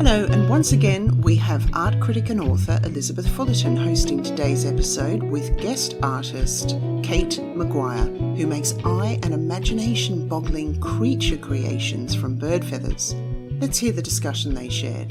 Hello, and once again we have art critic and author Elizabeth Fullerton hosting today's episode with guest artist KATE MCCGWIRE, who makes eye and imagination boggling creature creations from bird feathers. Let's hear the discussion they shared.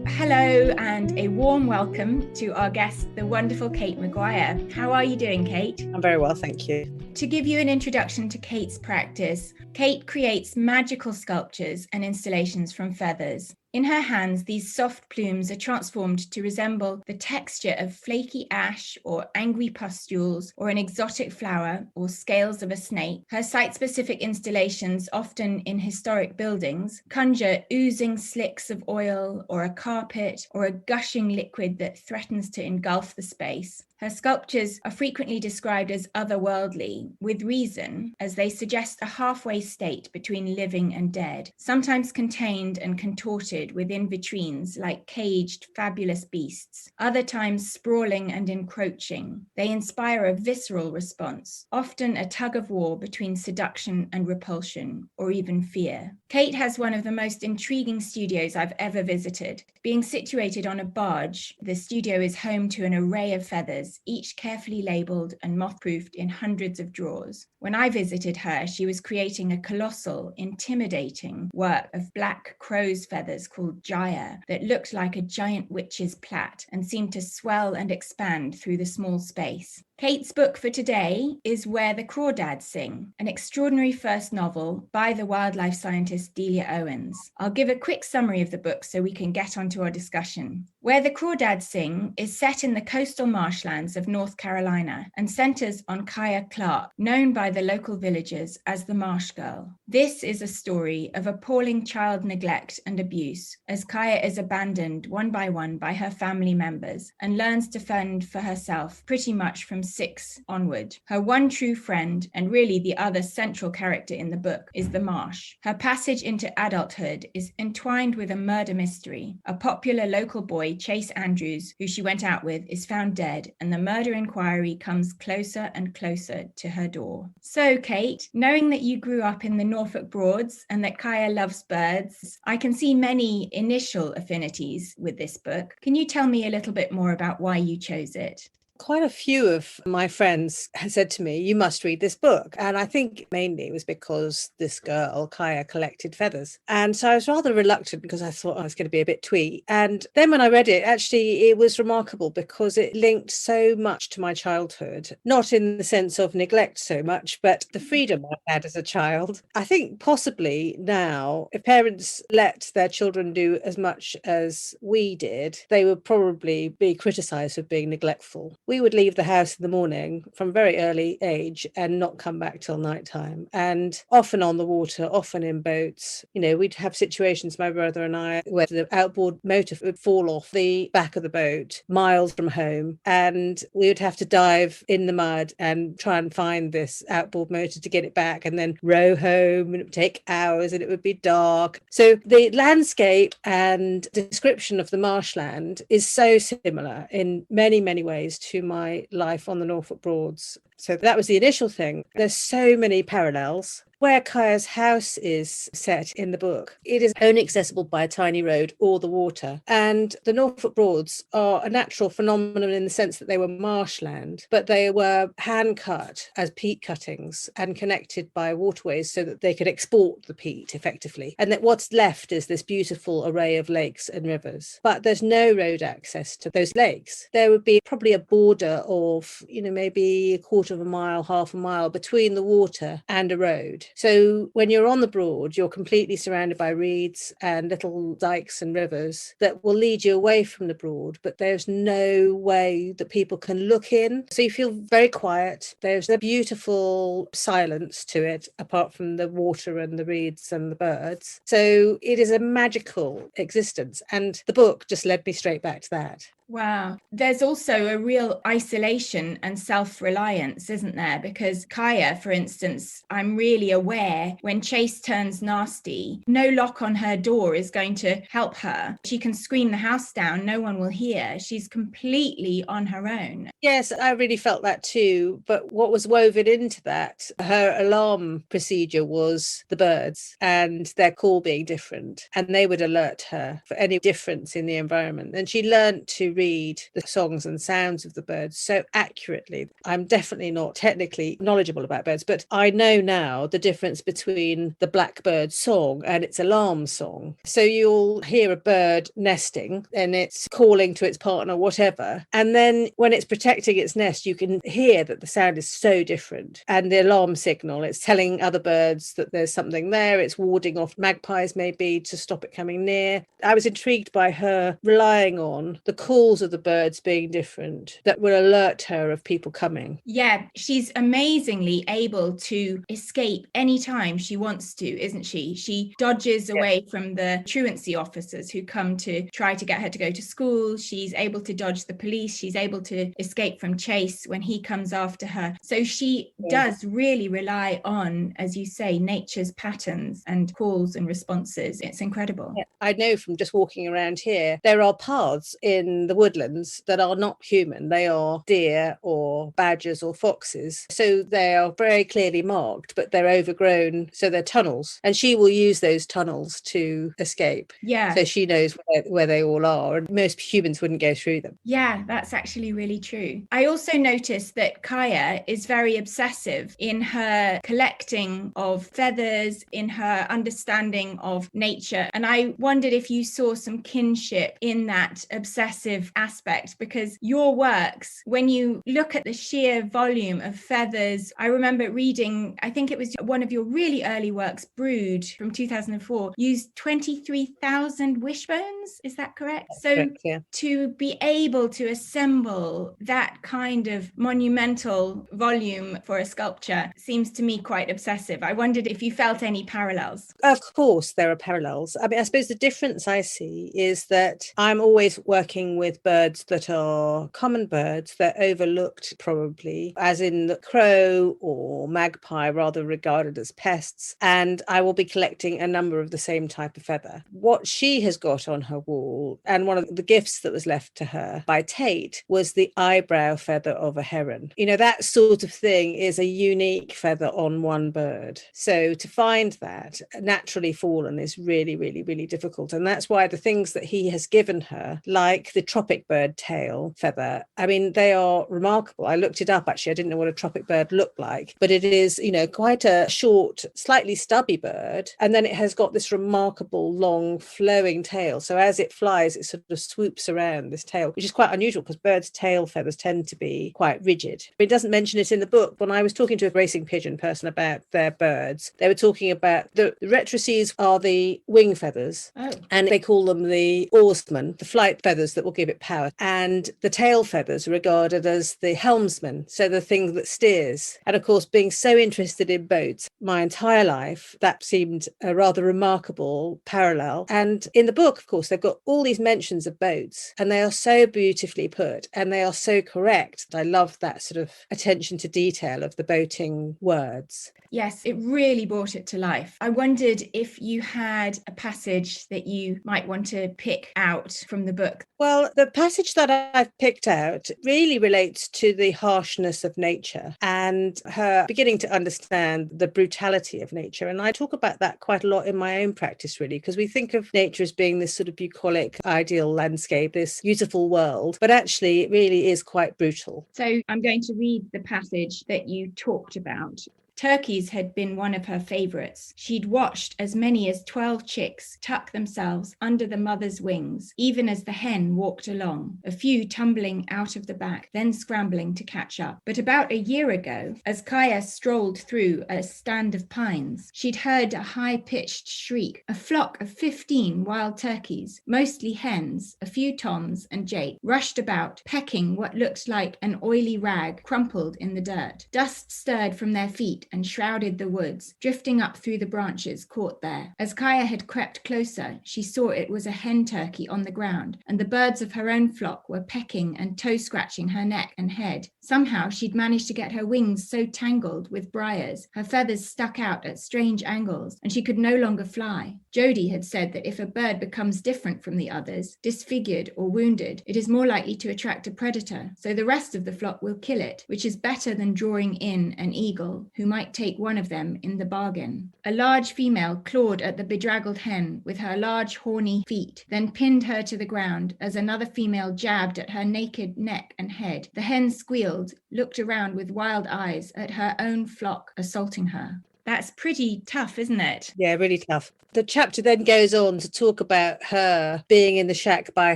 Hello and a warm welcome to our guest, the wonderful KATE McCguire. How are you doing, KATE? I'm very well, thank you. To give you an introduction to KATE's practice, KATE creates magical sculptures and installations from feathers. In her hands, these soft plumes are transformed to resemble the texture of flaky ash or angry pustules or an exotic flower or scales of a snake. Her site-specific installations, often in historic buildings, conjure oozing slicks of oil or a carpet or a gushing liquid that threatens to engulf the space. Her sculptures are frequently described as otherworldly, with reason, as they suggest a halfway state between living and dead, sometimes contained and contorted within vitrines like caged, fabulous beasts, other times sprawling and encroaching. They inspire a visceral response, often a tug-of-war between seduction and repulsion, or even fear. KATE has one of the most intriguing studios I've ever visited. Being situated on a barge, the studio is home to an array of feathers, each carefully labelled and moth-proofed in hundreds of drawers. When I visited her, she was creating a colossal, intimidating work of black crow's feathers called gyre that looked like a giant witch's plait and seemed to swell and expand through the small space. KATE's book for today is Where the Crawdads Sing, an extraordinary first novel by the wildlife scientist Delia Owens. I'll give a quick summary of the book so we can get onto our discussion. Where the Crawdads Sing is set in the coastal marshlands of North Carolina and centers on Kaya Clark, known by the local villagers as the Marsh Girl. This is a story of appalling child neglect and abuse as Kaya is abandoned one by her family members and learns to fend for herself pretty much from 6 onward. Her one true friend, and really the other central character in the book, is the Marsh. Her passage into adulthood is entwined with a murder mystery. A popular local boy, Chase Andrews, who she went out with, is found dead, and the murder inquiry comes closer and closer to her door. So, KATE, knowing that you grew up in the Norfolk Broads and that Kaya loves birds, I can see many initial affinities with this book. Can you tell me a little bit more about why you chose it? Quite a few of my friends had said to me, you must read this book. And I think mainly it was because this girl, Kaya, collected feathers. And so I was rather reluctant because I thought I was going to be a bit twee. And then when I read it, actually, it was remarkable because it linked so much to my childhood, not in the sense of neglect so much, but the freedom I had as a child. I think possibly now, if parents let their children do as much as we did, they would probably be criticised for being neglectful. We would leave the house in the morning from a very early age and not come back till nighttime, and often on the water, often in boats. You know, we'd have situations, my brother and I, where the outboard motor would fall off the back of the boat miles from home, and we would have to dive in the mud and try and find this outboard motor to get it back and then row home, and it would take hours and it would be dark. So the landscape and description of the marshland is so similar in many, many ways to my life on the Norfolk Broads. So that was the initial thing. There's so many parallels. Where Kaya's house is set in the book, it is only accessible by a tiny road or the water. And the Norfolk Broads are a natural phenomenon in the sense that they were marshland, but they were hand cut as peat cuttings and connected by waterways so that they could export the peat effectively. And that what's left is this beautiful array of lakes and rivers. But there's no road access to those lakes. There would be probably a border of, maybe a quarter of a mile, half a mile between the water and a road. So when you're on the Broad, you're completely surrounded by reeds and little dikes and rivers that will lead you away from the Broad, but there's no way that people can look in. So you feel very quiet. There's a beautiful silence to it, apart from the water and the reeds and the birds. So it is a magical existence. And the book just led me straight back to that. Wow. There's also a real isolation and self-reliance balance, isn't there? Because Kaya, for instance, I'm really aware when Chase turns nasty, no lock on her door is going to help her. She can scream the house down, no one will hear. She's completely on her own. Yes, I really felt that too. But what was woven into that, her alarm procedure was the birds and their call being different. And they would alert her for any difference in the environment. And she learned to read the songs and sounds of the birds so accurately. I'm definitely not technically knowledgeable about birds, but I know now the difference between the blackbird song and its alarm song. So you'll hear a bird nesting and it's calling to its partner, whatever. And then when it's protecting its nest, you can hear that the sound is so different. And the alarm signal, it's telling other birds that there's something there. It's warding off magpies maybe to stop it coming near. I was intrigued by her relying on the calls of the birds being different that will alert her of people coming. Yeah, she's amazingly able to escape anytime she wants to, isn't she? She dodges away from the truancy officers who come to try to get her to go to school. She's able to dodge the police. She's able to escape from Chase when he comes after her. So she does really rely on, as you say, nature's patterns and calls and responses. It's incredible. Yeah, I know from just walking around here, there are paths in the woodlands that are not human. They are deer or badgers or foxes. So they are very clearly marked, but they're overgrown. So they're tunnels. And she will use those tunnels to escape. Yeah. So she knows where they all are. And most humans wouldn't go through them. Yeah, that's actually really true. I also noticed that Kaya is very obsessive in her collecting of feathers, in her understanding of nature. And I wondered if you saw some kinship in that obsessive aspect, because your works, when you look at the sheer volume of feathers, I remember reading, I think it was one of your really early works, Brood from 2004, used 23,000 wishbones. Is that correct? So Correct, yeah. to be able to assemble that kind of monumental volume for a sculpture seems to me quite obsessive. I wondered if you felt any parallels. Of course, there are parallels. I mean, I suppose the difference I see is that I'm always working with birds that are common birds. They're overlooked probably, as in the crow or magpie, rather regarded as pests. And I will be collecting a number of the same type of feather. What she has got on her wall, and one of the gifts that was left to her by Tate, was the eyebrow feather of a heron. You know, that sort of thing is a unique feather on one bird. So to find that naturally fallen is really, really, really difficult. And that's why the things that he has given her, like the tropic bird tail feather, I mean, they are remarkable. I looked it up, actually. I didn't know what a tropic bird looked like, but it is, you know, quite a short, slightly stubby bird. And then it has got this remarkable long flowing tail. So as it flies, it sort of swoops around this tail, which is quite unusual because birds' tail feathers tend to be quite rigid. It doesn't mention it in the book. When I was talking to a racing pigeon person about their birds, they were talking about the retrices are the wing feathers, and they call them the oarsmen, the flight feathers that will give it power. And the tail feathers are regarded as the helmsman, so the thing that steers. And of course, being so interested in boats my entire life, that seemed a rather remarkable parallel. And in the book, of course, they've got all these mentions of boats, and they are so beautifully put and they are so correct. I love that sort of attention to detail of the boating words. Yes, it really brought it to life. I wondered if you had a passage that you might want to pick out from the book. Well, the passage that I've picked out really relates to the harshness of nature and her beginning to understand the brutality of nature. And I talk about that quite a lot in my own practice, really, because we think of nature as being this sort of bucolic, ideal landscape, this beautiful world, but actually it really is quite brutal. So I'm going to read the passage that you talked about. Turkeys had been one of her favorites. She'd watched as many as 12 chicks tuck themselves under the mother's wings, even as the hen walked along, a few tumbling out of the back, then scrambling to catch up. But about a year ago, as Kaya strolled through a stand of pines, she'd heard a high-pitched shriek. A flock of 15 wild turkeys, mostly hens, a few toms and jake, rushed about, pecking what looked like an oily rag crumpled in the dirt. Dust stirred from their feet and shrouded the woods, drifting up through the branches caught there. As Kaya had crept closer, she saw it was a hen turkey on the ground, and the birds of her own flock were pecking and toe-scratching her neck and head. Somehow she'd managed to get her wings so tangled with briars, her feathers stuck out at strange angles, and she could no longer fly. Jody had said that if a bird becomes different from the others, disfigured or wounded, it is more likely to attract a predator, so the rest of the flock will kill it, which is better than drawing in an eagle, who might take one of them in the bargain. A large female clawed at the bedraggled hen with her large horny feet, then pinned her to the ground as another female jabbed at her naked neck and head. The hen squealed, looked around with wild eyes at her own flock assaulting her. That's pretty tough, isn't it? Yeah, really tough. The chapter then goes on to talk about her being in the shack by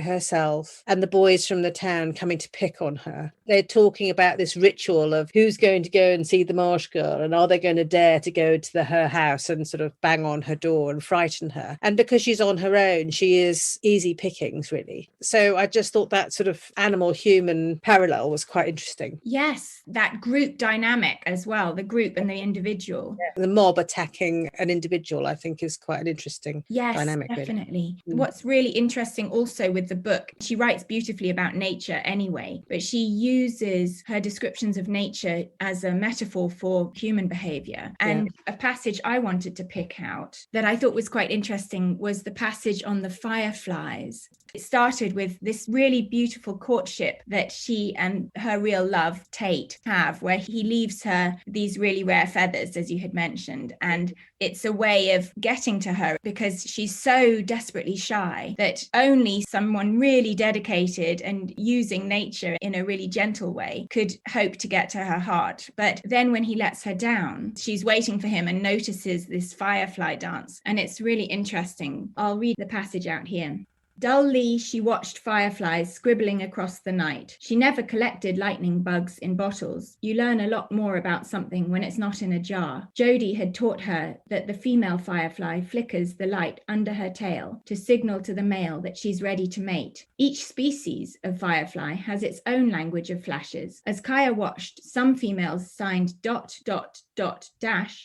herself and the boys from the town coming to pick on her. They're talking about this ritual of who's going to go and see the marsh girl, and are they going to dare to go to her house and sort of bang on her door and frighten her. And because she's on her own, she is easy pickings, really. So I just thought that sort of animal-human parallel was quite interesting. Yes, that group dynamic as well, the group and the individual. Yeah. The mob attacking an individual, I think, is quite an interesting dynamic. Definitely. Really. What's really interesting also with the book, she writes beautifully about nature anyway, but she uses her descriptions of nature as a metaphor for human behavior. And a passage I wanted to pick out that I thought was quite interesting was the passage on the fireflies. It started with this really beautiful courtship that she and her real love, Tate, have, where he leaves her these really rare feathers, as you had mentioned. And it's a way of getting to her because she's so desperately shy that only someone really dedicated and using nature in a really gentle way could hope to get to her heart. But then when he lets her down, she's waiting for him and notices this firefly dance. And it's really interesting. I'll read the passage out here. Dully, she watched fireflies scribbling across the night. She never collected lightning bugs in bottles. You learn a lot more about something when it's not in a jar. Jody had taught her that the female firefly flickers the light under her tail to signal to the male that she's ready to mate. Each species of firefly has its own language of flashes. As Kaya watched, some females signed ...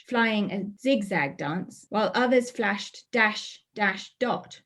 flying a zigzag dance, while others flashed ...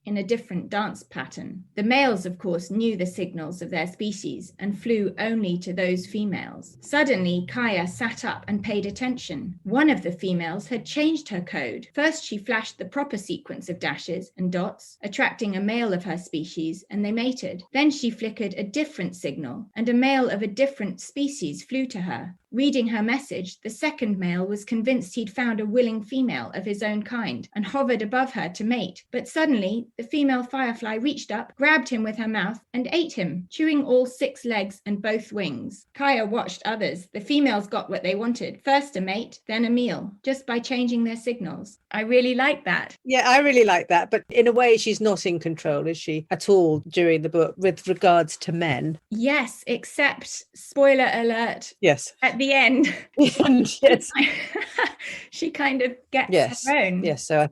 in a different dance pattern. The males, of course, knew the signals of their species and flew only to those females. Suddenly, Kaya sat up and paid attention. One of the females had changed her code. First, she flashed the proper sequence of dashes and dots, attracting a male of her species, and they mated. Then she flickered a different signal, and a male of a different species flew to her. Reading her message, the second male was convinced he'd found a willing female of his own kind and hovered above her to mate. But suddenly, the female firefly reached up, grabbed him with her mouth, and ate him, chewing all 6 legs and both wings. Kaya watched others. The females got what they wanted. First a mate, then a meal, just by changing their signals. I really like that. Yeah, I really like that. But in a way, she's not in control, is she, at all during the book with regards to men? Yes, except, spoiler alert, yes, at the end. Yes. She kind of gets her own. Yes, so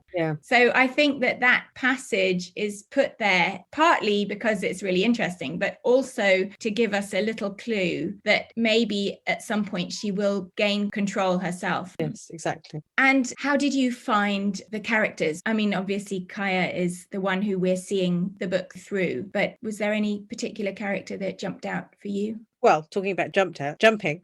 I think that passage is put there partly because it's really interesting, but also to give us a little clue that maybe at some point she will gain control herself. Yes, exactly. And how did you find the characters? I mean, obviously Kaya is the one who we're seeing the book through, but was there any particular character that jumped out for you? Well, talking about jumping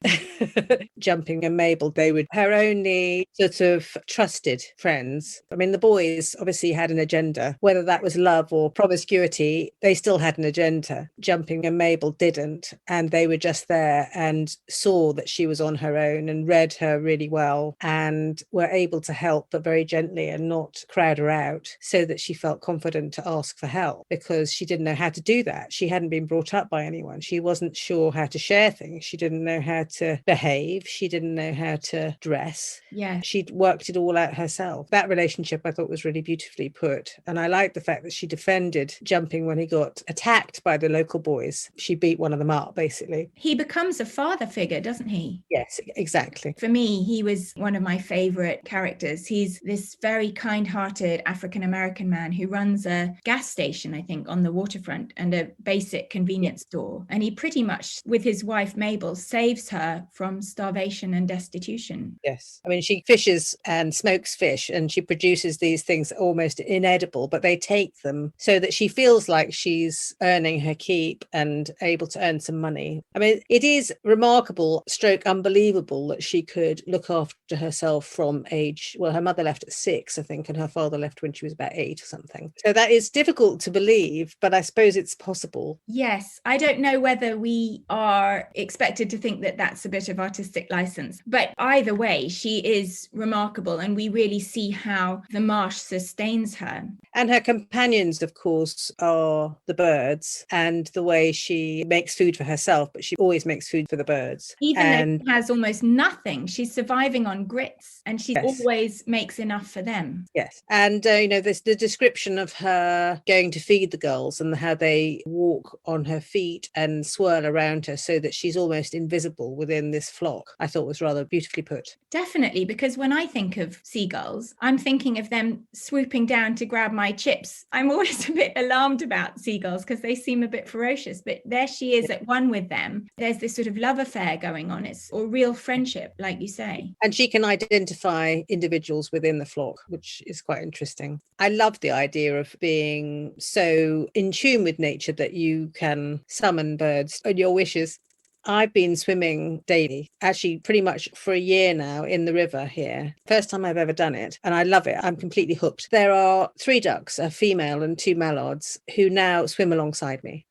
and Mabel, they were her only sort of trusted friends. I mean, the boys obviously had an agenda, whether that was love or promiscuity, they still had an agenda. Jumping and Mabel didn't, and they were just there and saw that she was on her own and read her really well and were able to help, but very gently and not crowd her out, so that she felt confident to ask for help because she didn't know how to do that. She hadn't been brought up by anyone. She wasn't sure how to share things. She didn't know how to behave. She didn't know how to dress. Yeah. She'd worked it all out herself. That relationship I thought was really beautifully put. And I liked the fact that she defended Jumping when he got attacked by the local boys. She beat one of them up, basically. He becomes a father figure, doesn't he? Yes, exactly. For me, he was one of my favorite characters. He's this very kind-hearted African-American man who runs a gas station, I think, on the waterfront and a basic convenience store. And he pretty much, with with his wife Mabel, saves her from starvation and destitution. Yes. I mean, she fishes and smokes fish, and she produces these things almost inedible, but they take them so that she feels like she's earning her keep and able to earn some money. I mean, it is remarkable, stroke unbelievable, that she could look after herself from age, well, her mother left at 6, I think, and her father left when she was about 8 or something. So that is difficult to believe, but I suppose it's possible. Yes, I don't know whether we are expected to think that that's a bit of artistic license, but either way, she is remarkable, and we really see how the marsh sustains her. And her companions, of course, are the birds, and the way she makes food for herself, but she always makes food for the birds. Even though she has almost nothing, she's surviving on grits, and she Yes. always makes enough for them. Yes. And, the description of her going to feed the gulls and how they walk on her feet and swirl around her so that she's almost invisible within this flock, I thought was rather beautifully put. Definitely, because when I think of seagulls, I'm thinking of them swooping down to grab my chips. I'm always a bit alarmed about seagulls because they seem a bit ferocious, but there she is at one with them. There's this sort of love affair going on, or real friendship, like you say. And she can identify individuals within the flock, which is quite interesting. I love the idea of being so in tune with nature that you can summon birds on your wishes. I've been swimming daily, actually pretty much for a year now in the river here. First time I've ever done it, and I love it. I'm completely hooked. There are 3 ducks, a female and 2 mallards, who now swim alongside me.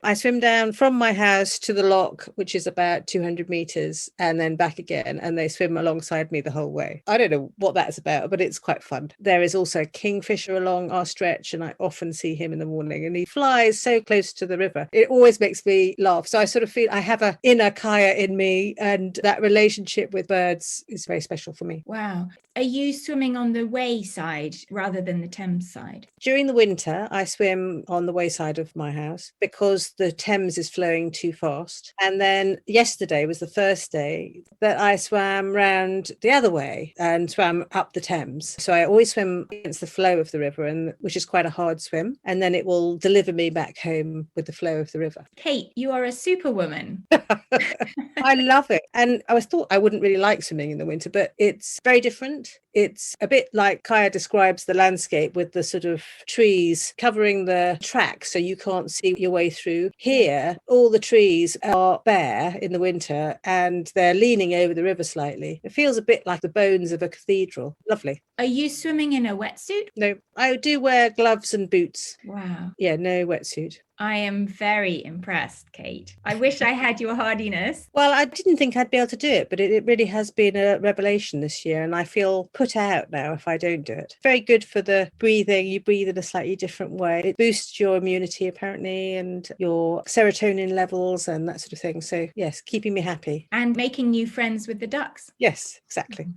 I swim down from my house to the loch, which is about 200 meters, and then back again, and they swim alongside me the whole way. I don't know what that's about, but it's quite fun. There is also a kingfisher along our stretch, and I often see him in the morning, and he flies so close to the river. It always makes me laugh. So I sort of feel I have an inner Kaya in me, and that relationship with birds is very special for me. Wow. Are you swimming on the way side rather than the Thames side? During the winter, I swim on the way side of my house because the Thames is flowing too fast. And then yesterday was the first day that I swam round the other way and swam up the Thames. So I always swim against the flow of the river, and which is quite a hard swim. And then it will deliver me back home with the flow of the river. Kate, you are a superwoman. I love it. And I thought I wouldn't really like swimming in the winter, but it's very different. It's a bit like Kaya describes the landscape, with the sort of trees covering the track so you can't see your way through. Here, all the trees are bare in the winter and they're leaning over the river slightly. It feels a bit like the bones of a cathedral. Lovely. Are you swimming in a wetsuit? No, I do wear gloves and boots. Wow. Yeah, no wetsuit. I am very impressed, Kate. I wish I had your hardiness. Well, I didn't think I'd be able to do it, but it really has been a revelation this year, and I feel put out now if I don't do it. Very good for the breathing. You breathe in a slightly different way. It boosts your immunity, apparently, and your serotonin levels and that sort of thing. So, yes, keeping me happy. And making new friends with the ducks. Yes, exactly.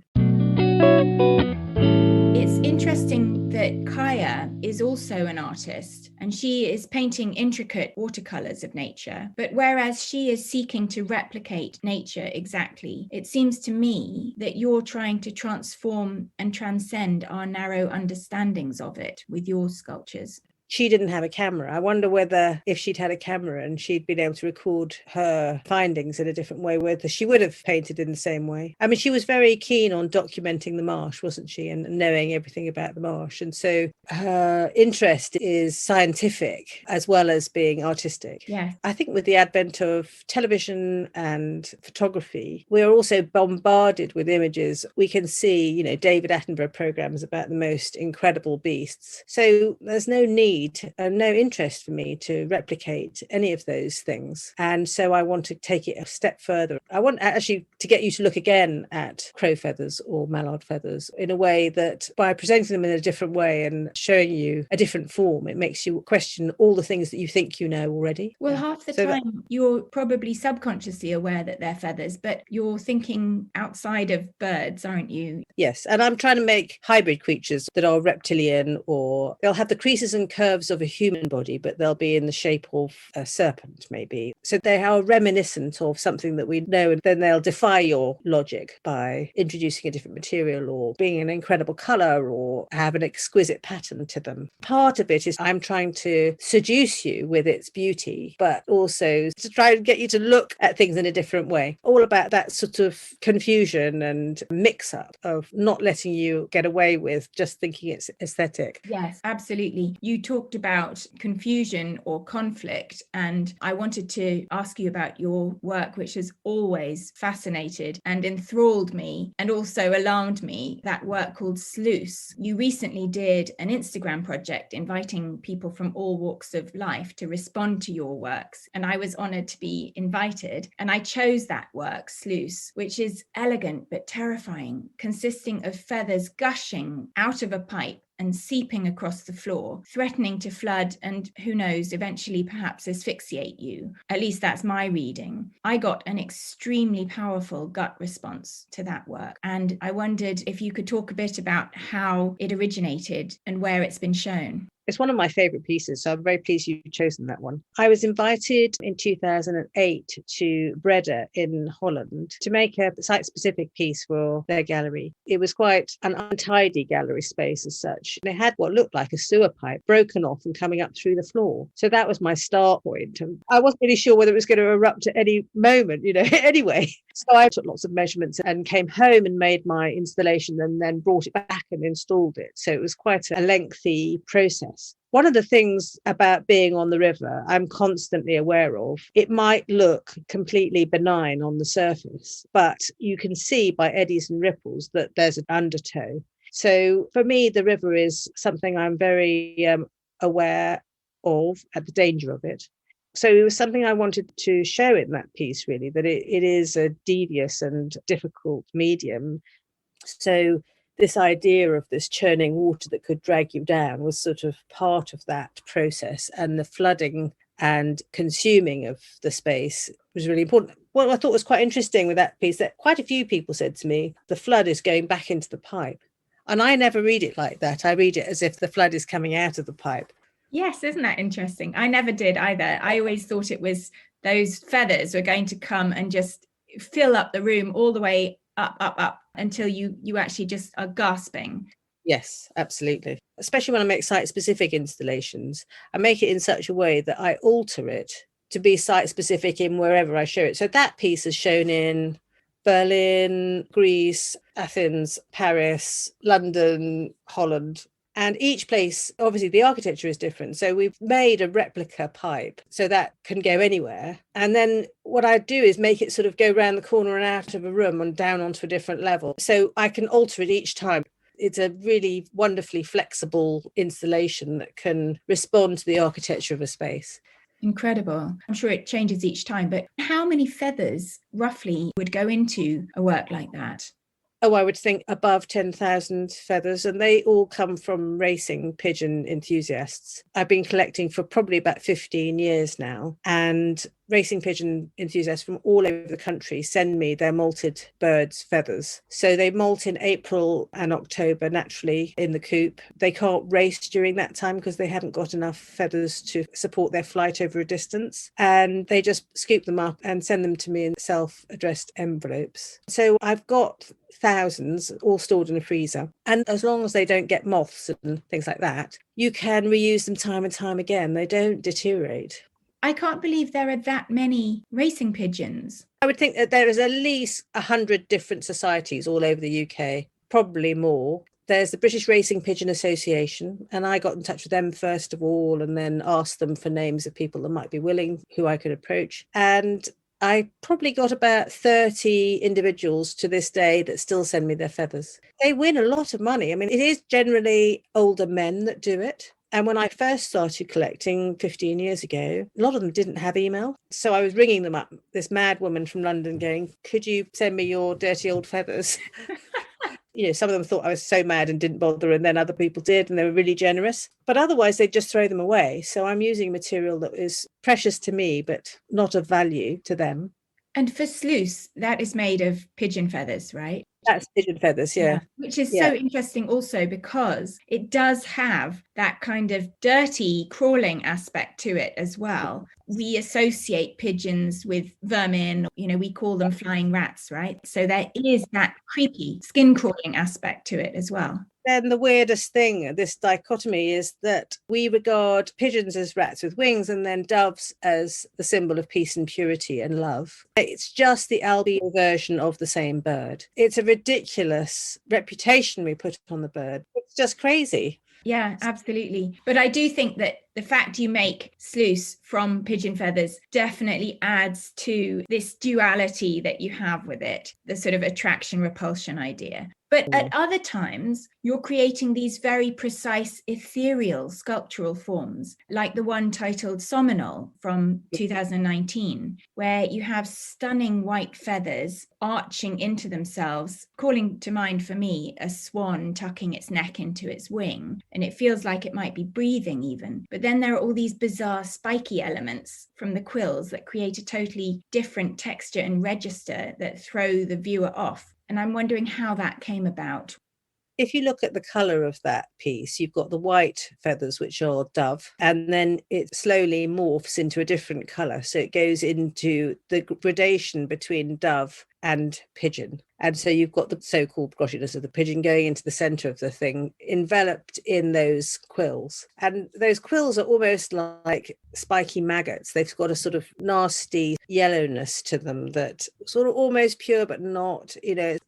It's interesting that Kaya is also an artist, and she is painting intricate watercolors of nature. But whereas she is seeking to replicate nature exactly, it seems to me that you're trying to transform and transcend our narrow understandings of it with your sculptures. She didn't have a camera. I wonder whether if she'd had a camera and she'd been able to record her findings in a different way, whether she would have painted in the same way. I mean, she was very keen on documenting the marsh, wasn't she? And knowing everything about the marsh. And so her interest is scientific as well as being artistic. Yeah. I think with the advent of television and photography, we are also bombarded with images. We can see, David Attenborough programs about the most incredible beasts. So there's no need and no interest for me to replicate any of those things. And so I want to take it a step further. I want actually to get you to look again at crow feathers or mallard feathers in a way that by presenting them in a different way and showing you a different form, it makes you question all the things that you think you know already. Well, half the time you're probably subconsciously aware that they're feathers, but you're thinking outside of birds, aren't you? Yes. And I'm trying to make hybrid creatures that are reptilian, or they'll have the creases and curves curves of a human body, but they'll be in the shape of a serpent, maybe. So they are reminiscent of something that we know, and then they'll defy your logic by introducing a different material or being an incredible colour or have an exquisite pattern to them. Part of it is I'm trying to seduce you with its beauty, but also to try and get you to look at things in a different way. All about that sort of confusion and mix-up of not letting you get away with just thinking it's aesthetic. Yes, absolutely. You talked about confusion or conflict, and I wanted to ask you about your work, which has always fascinated and enthralled me and also alarmed me, that work called Sluice. You recently did an Instagram project inviting people from all walks of life to respond to your works, and I was honoured to be invited, and I chose that work, Sluice, which is elegant but terrifying, consisting of feathers gushing out of a pipe and seeping across the floor, threatening to flood and, who knows, eventually perhaps asphyxiate you. At least that's my reading. I got an extremely powerful gut response to that work, and I wondered if you could talk a bit about how it originated and where it's been shown. It's one of my favourite pieces, so I'm very pleased you've chosen that one. I was invited in 2008 to Breda in Holland to make a site-specific piece for their gallery. It was quite an untidy gallery space as such. They had what looked like a sewer pipe broken off and coming up through the floor. So that was my start point. And I wasn't really sure whether it was going to erupt at any moment, anyway. So I took lots of measurements and came home and made my installation and then brought it back and installed it. So it was quite a lengthy process. One of the things about being on the river I'm constantly aware of, it might look completely benign on the surface, but you can see by eddies and ripples that there's an undertow. So for me, the river is something I'm very aware of, at the danger of it. So it was something I wanted to show in that piece, really, that it is a devious and difficult medium. So this idea of this churning water that could drag you down was sort of part of that process, and the flooding and consuming of the space was really important. What I thought was quite interesting with that piece, that quite a few people said to me, the flood is going back into the pipe. And I never read it like that. I read it as if the flood is coming out of the pipe. Yes, isn't that interesting? I never did either. I always thought it was those feathers were going to come and just fill up the room all the way up until you actually just are gasping. Yes, absolutely. Especially when I make site-specific installations, I make it in such a way that I alter it to be site-specific in wherever I show it. So that piece is shown in Berlin, Greece, Athens, Paris, London, Holland. And each place, obviously, the architecture is different. So we've made a replica pipe so that can go anywhere. And then what I do is make it sort of go around the corner and out of a room and down onto a different level. So I can alter it each time. It's a really wonderfully flexible installation that can respond to the architecture of a space. Incredible. I'm sure it changes each time. But how many feathers roughly would go into a work like that? Oh, I would think above 10,000 feathers, and they all come from racing pigeon enthusiasts. I've been collecting for probably about 15 years now, and racing pigeon enthusiasts from all over the country send me their molted birds' feathers. So they molt in April and October naturally in the coop. They can't race during that time because they haven't got enough feathers to support their flight over a distance. And they just scoop them up and send them to me in self-addressed envelopes. So I've got thousands all stored in a freezer. And as long as they don't get moths and things like that, you can reuse them time and time again. They don't deteriorate. I can't believe there are that many racing pigeons. I would think that there is at least 100 different societies all over the UK, probably more. There's the British Racing Pigeon Association, and I got in touch with them first of all and then asked them for names of people that might be willing, who I could approach. And I probably got about 30 individuals to this day that still send me their feathers. They win a lot of money. I mean, it is generally older men that do it. And when I first started collecting 15 years ago, a lot of them didn't have email. So I was ringing them up, this mad woman from London going, could you send me your dirty old feathers? Some of them thought I was so mad and didn't bother, and then other people did, and they were really generous. But otherwise, they'd just throw them away. So I'm using material that is precious to me, but not of value to them. And for Sluice, that is made of pigeon feathers, right? That's pigeon feathers, yeah. Which is Yeah. so interesting also because it does have that kind of dirty crawling aspect to it as well. We associate pigeons with vermin, we call them flying rats, right? So there is that creepy skin crawling aspect to it as well. Then the weirdest thing, this dichotomy, is that we regard pigeons as rats with wings and then doves as the symbol of peace and purity and love. It's just the albino version of the same bird. It's a ridiculous reputation we put on the bird. It's just crazy. Yeah, absolutely. But I do think that the fact you make sluice from pigeon feathers definitely adds to this duality that you have with it, the sort of attraction repulsion idea. But at other times, you're creating these very precise ethereal sculptural forms, like the one titled Sominol from 2019, where you have stunning white feathers arching into themselves, calling to mind for me a swan tucking its neck into its wing. And it feels like it might be breathing even. But then there are all these bizarre spiky elements from the quills that create a totally different texture and register that throw the viewer off. And I'm wondering how that came about. If you look at the colour of that piece, you've got the white feathers, which are dove, and then it slowly morphs into a different colour. So it goes into the gradation between dove and pigeon. And so you've got the so-called grossiness of the pigeon going into the centre of the thing, enveloped in those quills. And those quills are almost like spiky maggots. They've got a sort of nasty yellowness to them that sort of almost pure, but not,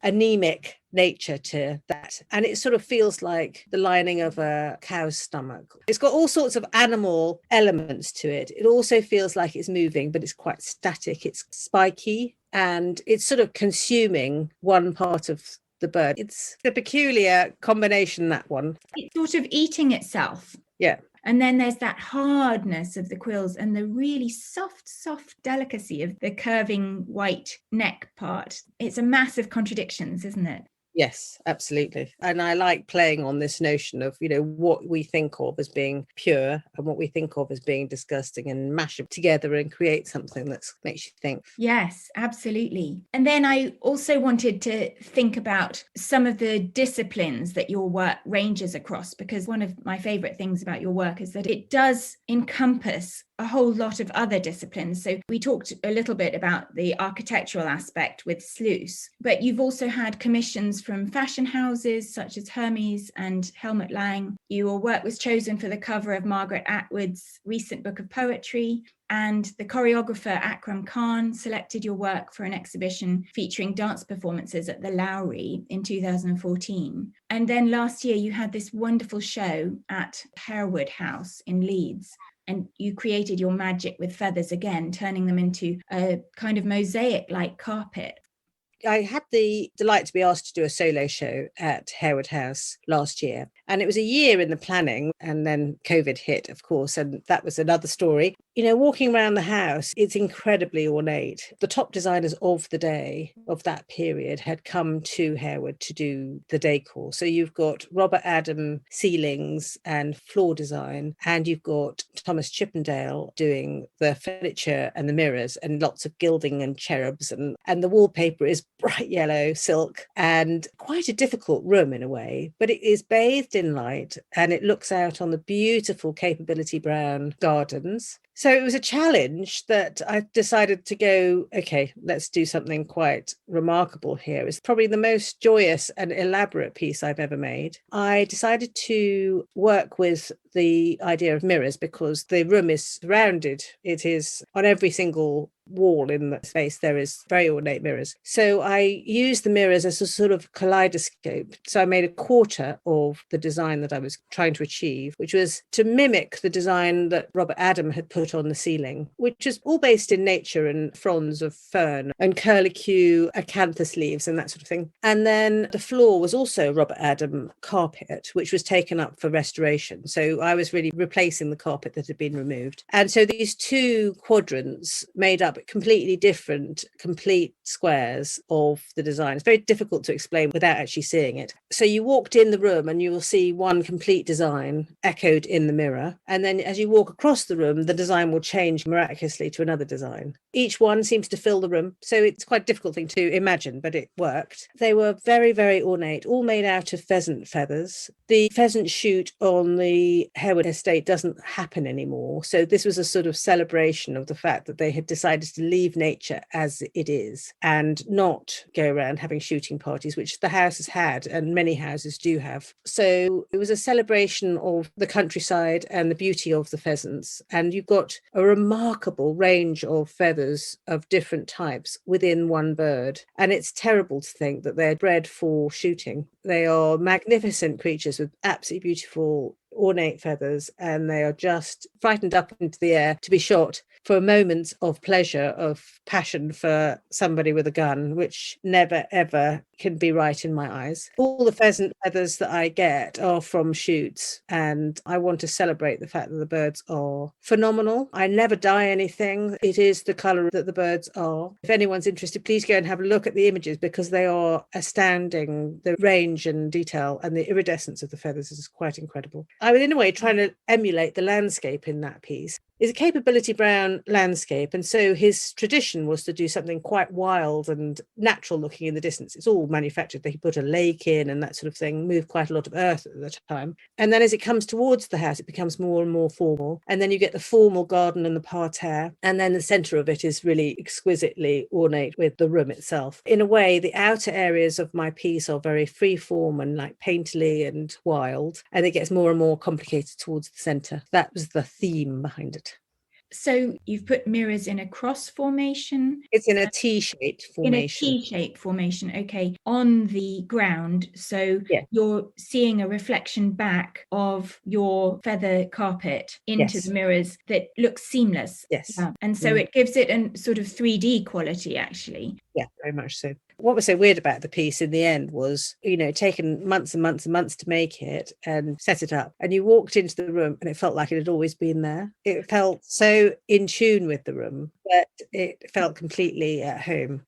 anemic nature to that. And it sort of feels like the lining of a cow's stomach. It's got all sorts of animal elements to it. It also feels like it's moving, but it's quite static. It's spiky. And it's sort of consuming one part of the bird. It's a peculiar combination, that one. It's sort of eating itself. Yeah. And then there's that hardness of the quills and the really soft delicacy of the curving white neck part. It's a massive contradictions, isn't it? Yes, absolutely. And I like playing on this notion of, what we think of as being pure and what we think of as being disgusting, and mash it together and create something that makes you think. Yes, absolutely. And then I also wanted to think about some of the disciplines that your work ranges across, because one of my favorite things about your work is that it does encompass a whole lot of other disciplines. So we talked a little bit about the architectural aspect with Sluice, but you've also had commissions from fashion houses such as Hermes and Helmut Lang. Your work was chosen for the cover of Margaret Atwood's recent book of poetry, and the choreographer Akram Khan selected your work for an exhibition featuring dance performances at the Lowry in 2014. And then last year you had this wonderful show at Harewood House in Leeds. And you created your magic with feathers again, turning them into a kind of mosaic-like carpet. I had the delight to be asked to do a solo show at Harewood House last year. And it was a year in the planning, and then COVID hit, of course, and that was another story. Walking around the house, it's incredibly ornate. The top designers of the day, of that period, had come to Harewood to do the decor. So you've got Robert Adam ceilings and floor design, and you've got Thomas Chippendale doing the furniture and the mirrors and lots of gilding and cherubs. And the wallpaper is bright yellow silk, and quite a difficult room in a way, but it is bathed in light and it looks out on the beautiful Capability Brown gardens. So it was a challenge that I decided to go, okay, let's do something quite remarkable here. It's probably the most joyous and elaborate piece I've ever made. I decided to work with the idea of mirrors because the room is surrounded. It is on every single wall in the space, there is very ornate mirrors. So I used the mirrors as a sort of kaleidoscope. So I made a quarter of the design that I was trying to achieve, which was to mimic the design that Robert Adam had put on the ceiling, which is all based in nature and fronds of fern and curlicue, acanthus leaves and that sort of thing. And then the floor was also Robert Adam carpet, which was taken up for restoration. So I was really replacing the carpet that had been removed. And so these two quadrants made up up completely different, complete squares of the design. It's very difficult to explain without actually seeing it. So you walked in the room and you will see one complete design echoed in the mirror. And then as you walk across the room, the design will change miraculously to another design. Each one seems to fill the room. So it's quite a difficult thing to imagine, but it worked. They were very, very ornate, all made out of pheasant feathers. The pheasant shoot on the Harewood estate doesn't happen anymore. So this was a sort of celebration of the fact that they had decided to leave nature as it is and not go around having shooting parties, which the house has had and many houses do have. So it was a celebration of the countryside and the beauty of the pheasants. And you've got a remarkable range of feathers of different types within one bird. And it's terrible to think that they're bred for shooting. They are magnificent creatures with absolutely beautiful ornate feathers, and they are just frightened up into the air to be shot for moments of pleasure, of passion for somebody with a gun, which never, ever can be right in my eyes. All the pheasant feathers that I get are from shoots, and I want to celebrate the fact that the birds are phenomenal. I never dye anything. It is the colour that the birds are. If anyone's interested, please go and have a look at the images because they are astounding. The range and detail and the iridescence of the feathers is quite incredible. I was in a way trying to emulate the landscape in that piece. It's a Capability Brown landscape, and so his tradition was to do something quite wild and natural looking in the distance. It's all manufactured. They put a lake in and that sort of thing, moved quite a lot of earth at the time. And then as it comes towards the house, it becomes more and more formal. And then you get the formal garden and the parterre. And then the centre of it is really exquisitely ornate with the room itself. In a way, the outer areas of my piece are very free form and like painterly and wild. And it gets more and more complicated towards the centre. That was the theme behind it. So you've put mirrors in a cross formation? It's in a T-shaped formation. In a T-shaped formation, okay, on the ground. So you're seeing a reflection back of your feather carpet into the mirrors that looks seamless. Yes. And so it gives it a sort of 3D quality, actually. Yeah, very much so. What was so weird about the piece in the end was, taken months and months and months to make it and set it up. And you walked into the room and it felt like it had always been there. It felt so in tune with the room that it felt completely at home.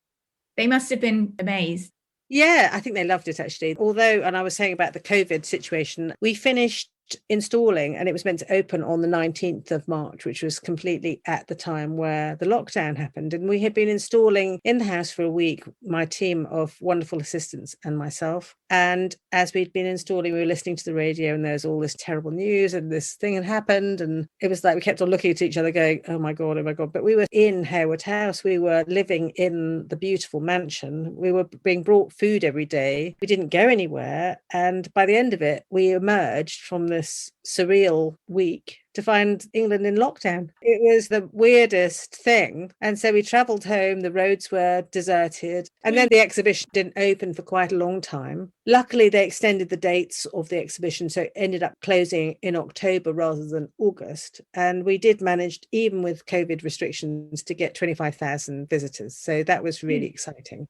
They must have been amazed. Yeah, I think they loved it actually. Although, and I was saying about the COVID situation, we finished installing and it was meant to open on the 19th of March, which was completely at the time where the lockdown happened. And we had been installing in the house for a week, my team of wonderful assistants and myself. And as we'd been installing, we were listening to the radio and there was all this terrible news and this thing had happened. And it was like we kept on looking at each other going, oh my God, oh my God. But we were in Harewood House. We were living in the beautiful mansion. We were being brought food every day. We didn't go anywhere. And by the end of it, we emerged from this surreal week to find England in lockdown. It was the weirdest thing. And so we travelled home, the roads were deserted, and then the exhibition didn't open for quite a long time. Luckily, they extended the dates of the exhibition, so it ended up closing in October rather than August. And we did manage, even with COVID restrictions, to get 25,000 visitors. So that was really exciting.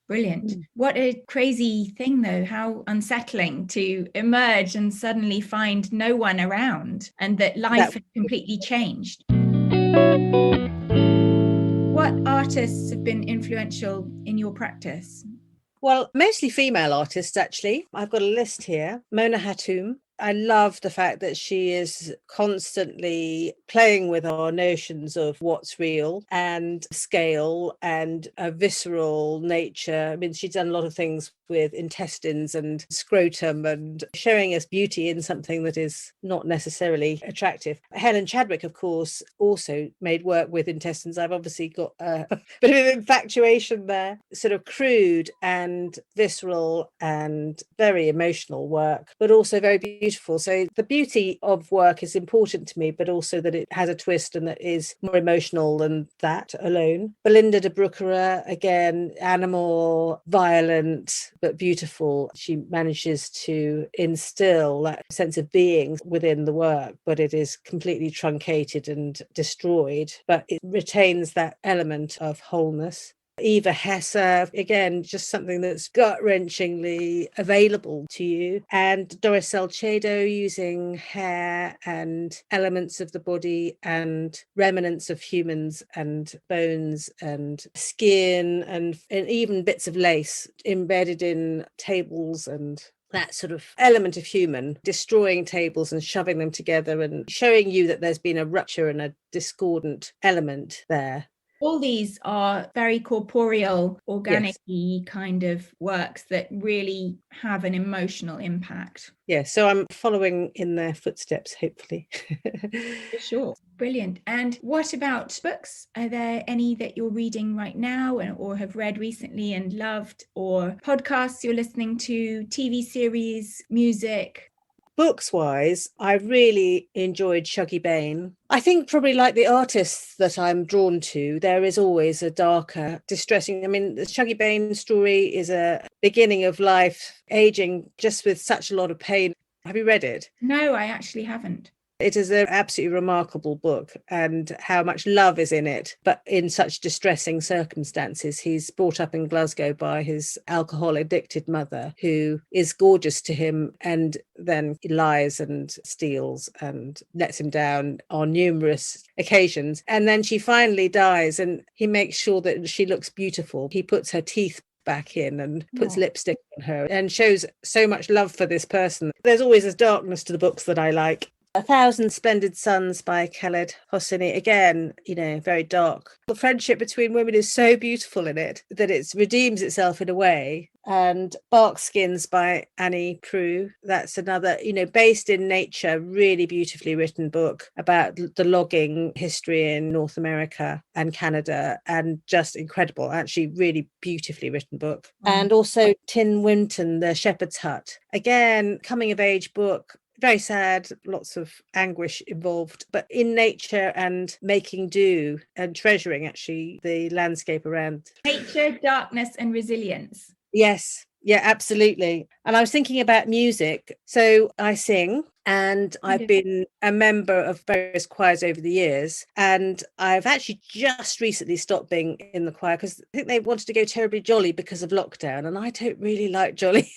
Brilliant. What a crazy thing, though, how unsettling to emerge and suddenly find no one around and that life had completely changed. What artists have been influential in your practice? Well, mostly female artists, actually. I've got a list here. Mona Hatoum. I love the fact that she is constantly playing with our notions of what's real and scale and a visceral nature. I mean, she's done a lot of things with intestines and scrotum and showing us beauty in something that is not necessarily attractive. Helen Chadwick, of course, also made work with intestines. I've obviously got a bit of an infatuation there. Sort of crude and visceral and very emotional work, but also very beautiful. So the beauty of work is important to me, but also that it has a twist and that is more emotional than that alone. Belinda de Broekere, again, animal, violent, but beautiful. She manages to instill that sense of being within the work, but it is completely truncated and destroyed, but it retains that element of wholeness. Eva Hesse, again, just something that's gut-wrenchingly available to you. And Doris Salcedo using hair and elements of the body and remnants of humans and bones and skin and even bits of lace embedded in tables and that sort of element of human, destroying tables and shoving them together and showing you that there's been a rupture and a discordant element there. All these are very corporeal, organic-y kind of works that really have an emotional impact. Yeah, so I'm following in their footsteps, hopefully. For sure. Brilliant. And what about books? Are there any that you're reading right now or have read recently and loved, or podcasts you're listening to, TV series, music? Books wise, I really enjoyed Shuggie Bain. I think probably like the artists that I'm drawn to, there is always a darker, distressing. I mean, the Shuggie Bain story is a beginning of life, aging just with such a lot of pain. Have you read it? No, I actually haven't. It is an absolutely remarkable book, and how much love is in it, but in such distressing circumstances. He's brought up in Glasgow by his alcohol addicted mother, who is gorgeous to him, and then he lies and steals and lets him down on numerous occasions. And then she finally dies, and he makes sure that she looks beautiful. He puts her teeth back in and puts lipstick on her and shows so much love for this person. There's always a darkness to the books that I like. 1,000 Splendid Suns by Khaled Hosseini, again, very dark. The friendship between women is so beautiful in it that it redeems itself in a way. And Bark Skins by Annie Proulx, that's another, based in nature, really beautifully written book about the logging history in North America and Canada, and just incredible, actually really beautifully written book. And also Tin Winton, The Shepherd's Hut, again, coming of age book. Very sad, lots of anguish involved, but in nature and making do and treasuring actually the landscape around. Nature, darkness and resilience. Yes, yeah, absolutely. And I was thinking about music. So I sing, and I've been a member of various choirs over the years. And I've actually just recently stopped being in the choir because I think they wanted to go terribly jolly because of lockdown. And I don't really like jolly.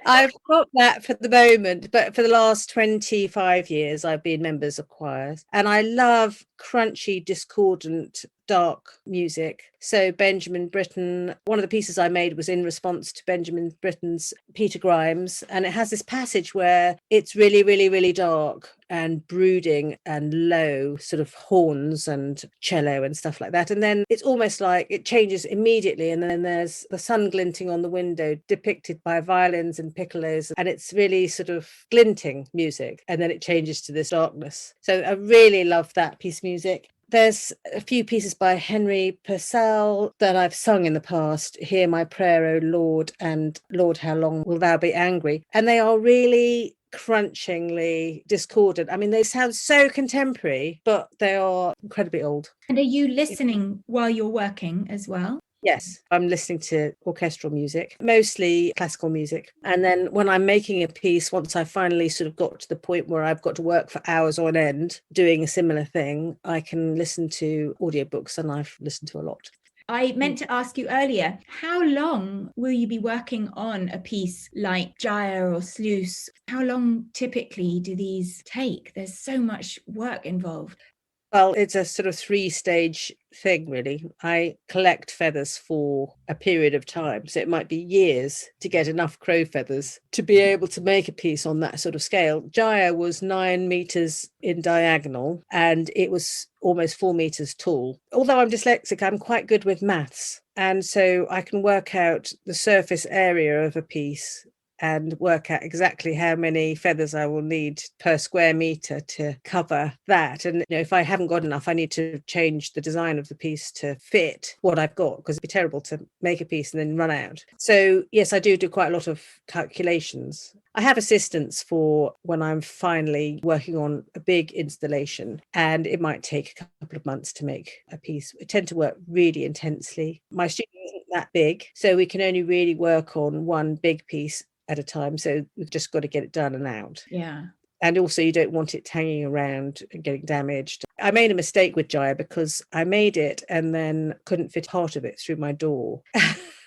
I've got that for the moment, but for the last 25 years, I've been members of choirs, and I love crunchy, discordant, dark music. So Benjamin Britten, one of the pieces I made was in response to Benjamin Britten's Peter Grimes, and it has this passage where it's really, really, really dark and brooding and low, sort of horns and cello and stuff like that. And then it's almost like it changes immediately, and then there's the sun glinting on the window depicted by violins and piccolos, and it's really sort of glinting music, and then it changes to this darkness. So I really love that piece of music. There's a few pieces by Henry Purcell that I've sung in the past, Hear My Prayer, O Lord, and Lord, How Long Will Thou Be Angry? And they are really crunchingly discordant. I mean, they sound so contemporary, but they are incredibly old. And are you listening while you're working as well? Yes, I'm listening to orchestral music, mostly classical music. And then when I'm making a piece, once I finally sort of got to the point where I've got to work for hours on end doing a similar thing, I can listen to audiobooks, and I've listened to a lot. I meant to ask you earlier, how long will you be working on a piece like Gyre or Sluice? How long typically do these take? There's so much work involved. Well, it's a sort of 3-stage thing, really. I collect feathers for a period of time. So it might be years to get enough crow feathers to be able to make a piece on that sort of scale. Gyre was 9 meters in diagonal, and it was almost 4 meters tall. Although I'm dyslexic, I'm quite good with maths. And so I can work out the surface area of a piece and work out exactly how many feathers I will need per square meter to cover that. And if I haven't got enough, I need to change the design of the piece to fit what I've got, because it'd be terrible to make a piece and then run out. So yes, I do quite a lot of calculations. I have assistants for when I'm finally working on a big installation, and it might take a couple of months to make a piece. I tend to work really intensely. My studio isn't that big, so we can only really work on one big piece at a time. So we've just got to get it done and out. Yeah. And also you don't want it hanging around and getting damaged. I made a mistake with gyre because I made it and then couldn't fit part of it through my door.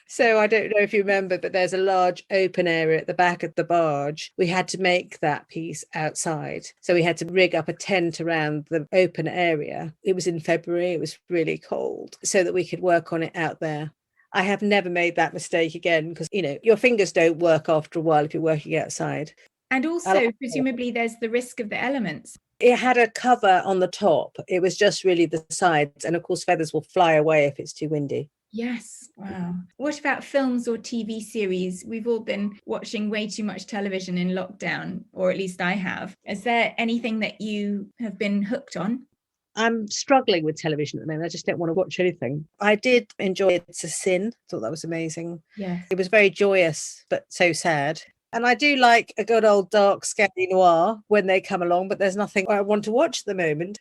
So I don't know if you remember, but there's a large open area at the back of the barge. We had to make that piece outside. So we had to rig up a tent around the open area. It was in February. It was really cold, so that we could work on it out there. I have never made that mistake again because, your fingers don't work after a while if you're working outside. And also, presumably, there's the risk of the elements. It had a cover on the top. It was just really the sides. And of course, feathers will fly away if it's too windy. Yes. Wow. What about films or TV series? We've all been watching way too much television in lockdown, or at least I have. Is there anything that you have been hooked on? I'm struggling with television at the moment. I just don't want to watch anything. I did enjoy It's a Sin. Thought that was amazing. Yes. It was very joyous, but so sad. And I do like a good old dark scary noir when they come along, but there's nothing I want to watch at the moment.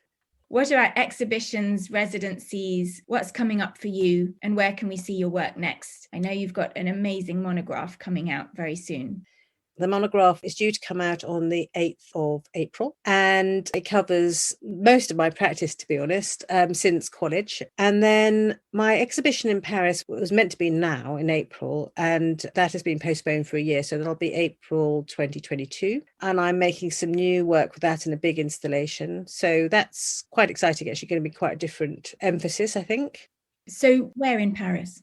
What about exhibitions, residencies? What's coming up for you, and where can we see your work next? I know you've got an amazing monograph coming out very soon. The monograph is due to come out on the 8th of April, and it covers most of my practice, to be honest, since college. And then my exhibition in Paris was meant to be now in April, and that has been postponed for a year. So that'll be April 2022. And I'm making some new work with that in a big installation. So that's quite exciting, actually going to be quite a different emphasis, I think. So where in Paris?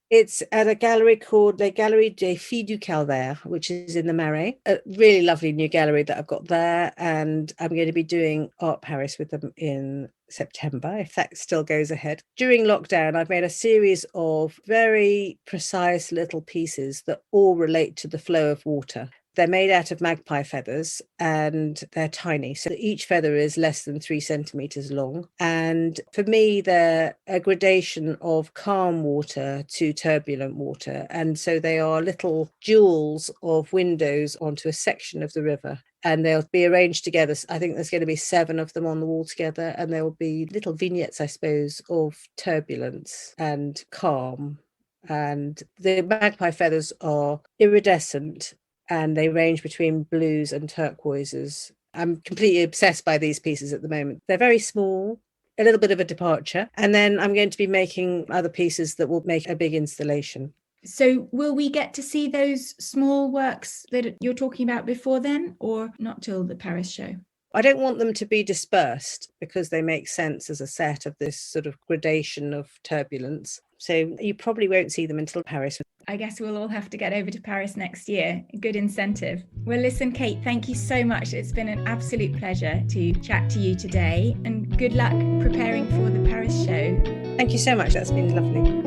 It's at a gallery called Les Galeries des Filles du Calvaire, which is in the Marais. A really lovely new gallery that I've got there. And I'm going to be doing Art Paris with them in September, if that still goes ahead. During lockdown, I've made a series of very precise little pieces that all relate to the flow of water. They're made out of magpie feathers and they're tiny. So each feather is less than 3 centimeters long. And for me, they're a gradation of calm water to turbulent water. And so they are little jewels of windows onto a section of the river. And they'll be arranged together. I think there's going to be 7 of them on the wall together. And there will be little vignettes, I suppose, of turbulence and calm. And the magpie feathers are iridescent, and they range between blues and turquoises. I'm completely obsessed by these pieces at the moment. They're very small, a little bit of a departure. And then I'm going to be making other pieces that will make a big installation. So will we get to see those small works that you're talking about before then, or not till the Paris show? I don't want them to be dispersed because they make sense as a set of this sort of gradation of turbulence. So you probably won't see them until Paris. I guess we'll all have to get over to Paris next year. A good incentive. Well, listen, Kate, thank you so much. It's been an absolute pleasure to chat to you today, and good luck preparing for the Paris show. Thank you so much. That's been lovely.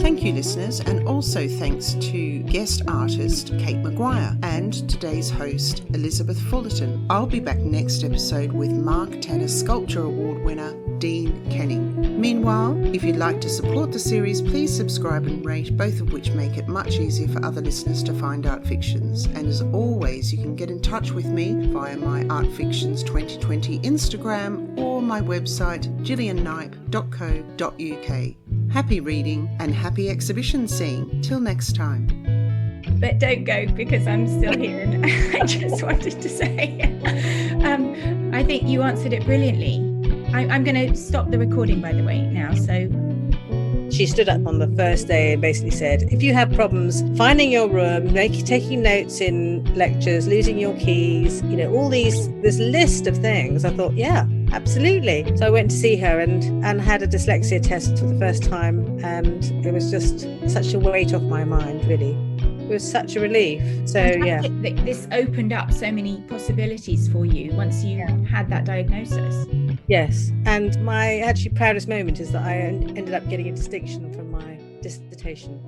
Thank you, listeners, and also thanks to guest artist KATE MCCGWIRE and today's host Elizabeth Fullerton. I'll be back next episode with Mark Tanner Sculpture Award winner Dean Kenning. Meanwhile, if you'd like to support the series, please subscribe and rate, both of which make it much easier for other listeners to find Art Fictions. And as always, you can get in touch with me via my Art Fictions 2020 Instagram or my website gilliannipe.co.uk. Happy reading and happy exhibition seeing. Till next time. But don't go, because I'm still here. And I just wanted to say, I think you answered it brilliantly. I'm going to stop the recording, by the way, now. So she stood up on the first day and basically said, if you have problems finding your room, taking notes in lectures, losing your keys, all this list of things, I thought, yeah, absolutely. So I went to see her and had a dyslexia test for the first time. And it was just such a weight off my mind, really. It was such a relief. So, yeah. This opened up so many possibilities for you once you had that diagnosis. Yes. And my actually proudest moment is that I ended up getting a distinction from my dissertation.